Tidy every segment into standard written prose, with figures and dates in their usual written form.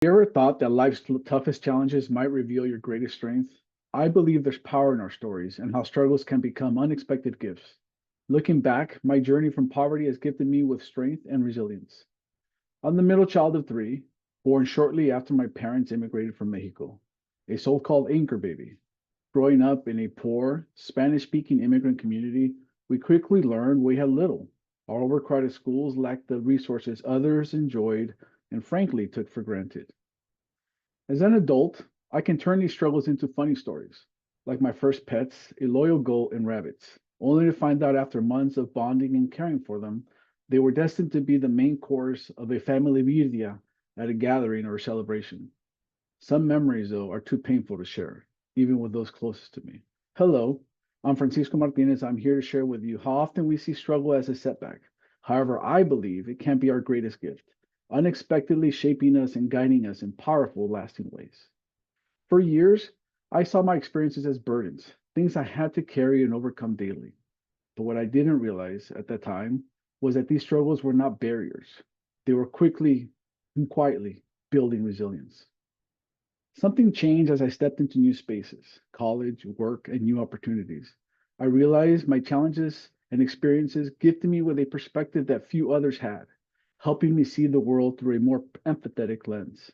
You ever thought that life's toughest challenges might reveal your greatest strength? I believe there's power in our stories and how struggles can become unexpected gifts. Looking back, my journey from poverty has gifted me with strength and resilience. I'm the middle child of three, born shortly after my parents immigrated from Mexico, a so called anchor baby. Growing up in a poor, Spanish speaking immigrant community, we quickly learned we had little. Our overcrowded schools lacked the resources others enjoyed and frankly took for granted. As an adult, I can turn these struggles into funny stories, like my first pets, a loyal goat and rabbits, only to find out after months of bonding and caring for them, they were destined to be the main course of a family birria at a gathering or a celebration. Some memories, though, are too painful to share, even with those closest to me. Hello, I'm Francisco Martinez. I'm here to share with you how often we see struggle as a setback. However, I believe it can be our greatest gift, unexpectedly shaping us and guiding us in powerful, lasting ways. For years, I saw my experiences as burdens, things I had to carry and overcome daily. But what I didn't realize at that time was that these struggles were not barriers. They were quickly and quietly building resilience. Something changed as I stepped into new spaces, college, work, and new opportunities. I realized my challenges and experiences gifted me with a perspective that few others had, helping me see the world through a more empathetic lens.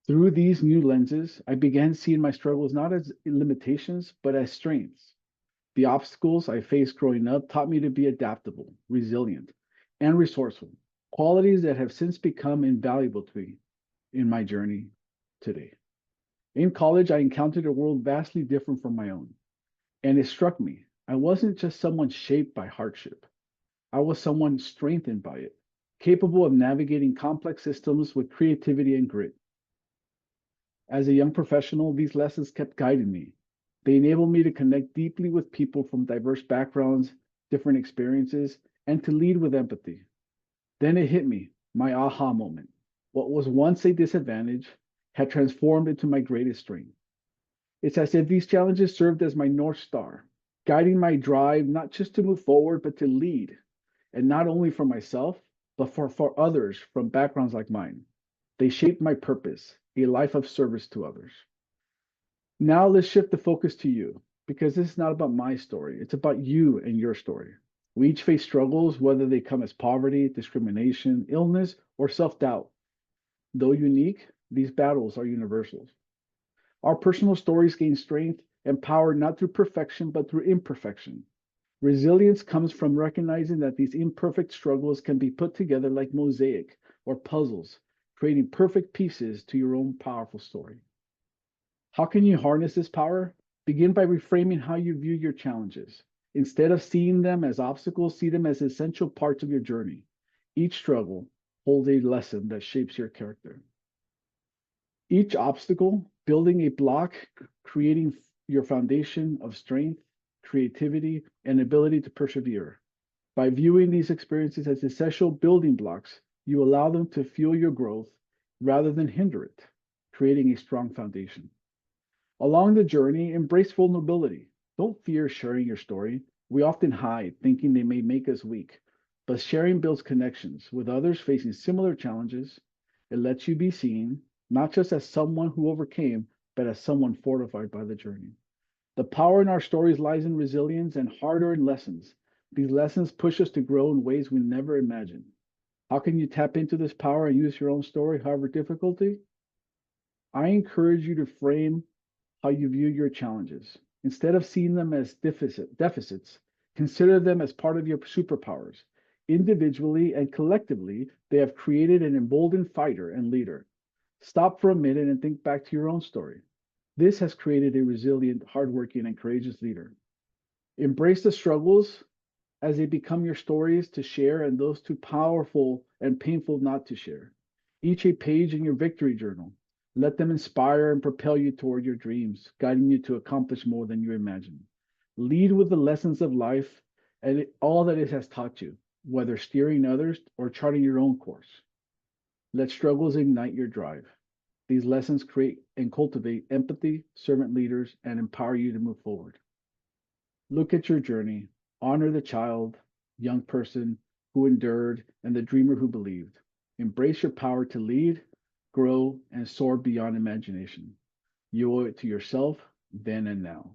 Through these new lenses, I began seeing my struggles not as limitations, but as strengths. The obstacles I faced growing up taught me to be adaptable, resilient, and resourceful, qualities that have since become invaluable to me in my journey today. In college, I encountered a world vastly different from my own, and it struck me. I wasn't just someone shaped by hardship, I was someone strengthened by it, capable of navigating complex systems with creativity and grit. As a young professional, these lessons kept guiding me. They enabled me to connect deeply with people from diverse backgrounds, different experiences, and to lead with empathy. Then it hit me, my aha moment. What was once a disadvantage had transformed into my greatest strength. It's as if these challenges served as my North Star, guiding my drive not just to move forward, but to lead, and not only for myself, but for others from backgrounds like mine. They shaped my purpose, a life of service to others. Now let's shift the focus to you, because this is not about my story. It's about you and your story. We each face struggles, whether they come as poverty, discrimination, illness, or self doubt. Though unique, these battles are universal. Our personal stories gain strength and power not through perfection, but through imperfection. Resilience comes from recognizing that these imperfect struggles can be put together like mosaic or puzzles, creating perfect pieces to your own powerful story. How can you harness this power? Begin by reframing how you view your challenges. Instead of seeing them as obstacles, see them as essential parts of your journey. Each struggle holds a lesson that shapes your character. Each obstacle, building a block, creating your foundation of strength, creativity, and ability to persevere. By viewing these experiences as essential building blocks, you allow them to fuel your growth rather than hinder it, creating a strong foundation. Along the journey, embrace vulnerability. Don't fear sharing your story. We often hide, thinking they may make us weak. But sharing builds connections with others facing similar challenges. It lets you be seen, not just as someone who overcame, but as someone fortified by the journey. The power in our stories lies in resilience and hard-earned lessons. These lessons push us to grow in ways we never imagined. How can you tap into this power and use your own story, however difficulty? I encourage you to frame how you view your challenges. Instead of seeing them as deficits, consider them as part of your superpowers. Individually and collectively, they have created an emboldened fighter and leader. Stop for a minute and think back to your own story. This has created a resilient, hardworking, and courageous leader. Embrace the struggles as they become your stories to share and those too powerful and painful not to share. Each a page in your victory journal. Let them inspire and propel you toward your dreams, guiding you to accomplish more than you imagine. Lead with the lessons of life and all that it has taught you, whether steering others or charting your own course. Let struggles ignite your drive. These lessons create and cultivate empathy, servant leaders, and empower you to move forward. Look at your journey. Honor the child, young person who endured, and the dreamer who believed. Embrace your power to lead, grow, and soar beyond imagination. You owe it to yourself then and now.